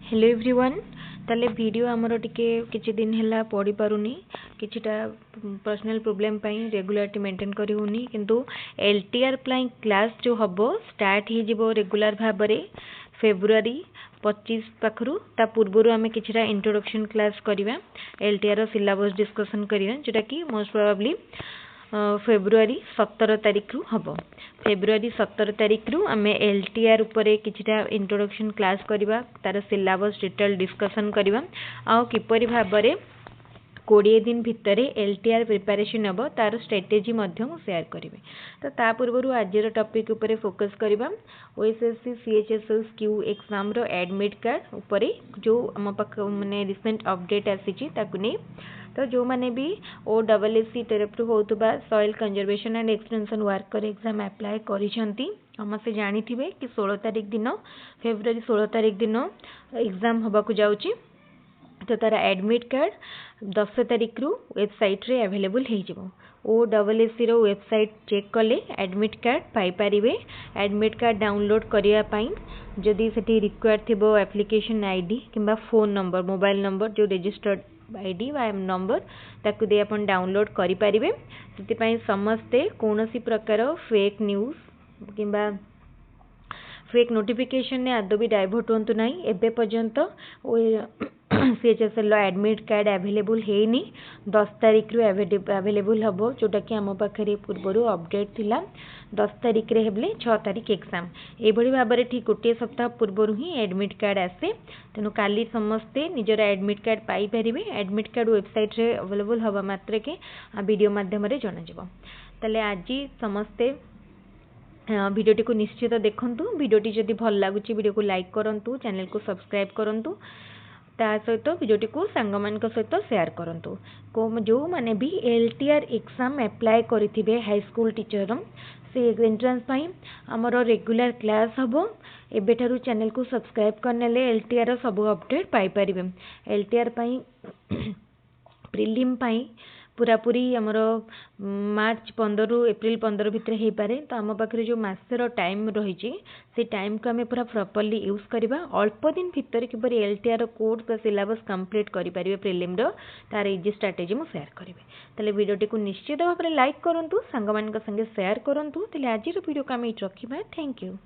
Hello everyone ताले video आमर टिके किछि दिन हैला पढ़ी पारुनी किछिटा पर्सनल प्रॉब्लम पई रेगुलरिटी मेंटेन करी होनी किंतु एलटीआर प्लाई क्लास जो हबो स्टार्ट ही जिवो रेगुलर भाबरे फेब्रुआरी 25 पाखरु ता पूर्वरु आमे किछिटा इंट्रोडक्शन क्लास करिवा एलटीआर सिलेबस डिस्कशन करिवा जेटा कि मोस्ट प्रोबेबली फेब्रुआरी 17 तारिख रु हबो। फेब्रुआरी 17 तारिख रु आमे एलटीआर उपरे किछिटा इंट्रोडक्शन क्लास करिवा तार सिलेबस डिटेल डिस्कशन करिवा आ किपरि भाबरे 20 दिन भितरे एलटीआर प्रिपरेशन हबो तार स्ट्रेटेजी मध्यम शेयर करिवे। तो ता पूर्वरु आजिर टॉपिक उपरे फोकस करिवा ओएसएससी सीएचएसएस क्यू एग्जाम रो एडमिट कार्ड उपरे जो हम पाख माने रिसेंट अपडेट आसीची ताकु नै तो जो माने भी ओडब्ल्यूएससी तरफ होतबा soil conservation and extension worker exam apply करिसंती हमसे जानी थिबे कि 16 तारिख दिन फेब्रुआरी 16 तारिख दिन एग्जाम होबा को जाउची। तो तार एडमिट कार्ड 10 तारिख रु वेबसाइट रे अवेलेबल हे जिवो ओडब्ल्यूएससी रो वेबसाइट चेक कले एडमिट कार्ड पाई परिवे। एडमिट कार्ड डाउनलोड करिया पई जदी सेठी रिक्वायर्ड थिबो एप्लीकेशन आईडी किबा फोन नंबर मोबाइल नंबर जो रजिस्टर्ड आईडी वा नंबर ताकु दे अपन डाउनलोड करि परिवे। सेति पई समस्ते कोनोसी प्रकार फेक न्यूज़ किबा फेक नोटिफिकेशन ने आदो भी डाइवर्ट होंतु नहीं एबे पर्यंत सीएचएसएल एडमिट कार्ड अवेलेबल हेनी 10 तारिख रु अवेलेबल हबो जोटा कि हम पाखरे पूर्वरु अपडेट थिला 10 तारिख रे हेबले 6 तारिख एग्जाम ए भली भाबरे ठीक गोटे सप्ताह पूर्वरु ही एडमिट कार्ड आसे तेनु काली समस्ते निजर एडमिट कार्ड पाई परिबे। एडमिट कार्ड वेबसाइट रे अवेलेबल हबा मात्र के वीडियो माध्यम रे जणा जिवो। तले आजि समस्ते वीडियोटी को निश्चित देखंतु। वीडियोटी जदि भल लागुची वीडियो को लाइक करंतु चैनल को सब्सक्राइब करंतु ता सहित वीडियोटी को सांगमान सहित शेयर करंतु। को जो माने भी एलटीआर एग्जाम अप्लाई करिथिबे हाई स्कूल टीचर से एंट्रेंस पई हमरो रेगुलर क्लास हबो एबेठारु चैनल को सब्सक्राइब करनेले एलटीआर सब अपडेट पाई परिबे। एलटीआर पई प्रीलिम पई पूरा पूरी हमरो मार्च 15 रु एप्रिल 15 भितर हे पारे। तो हम पाखरे जो मासर टाइम रही से टाइम को आम पूरा प्रॉपर्ली यूज करबा अल्प दिन भितर किपरि एलटीआर कोर्स का सिलेबस कंप्लीट करि परिबे प्रीलिम रो तार इजी स्ट्रेटजी मु शेयर करिवे। तले वीडियोटी को निश्चित भाव लाइक करंतु सांग मान संगे शेयर करंतु। तले आज वीडियो को आम रखिबा। Thank you.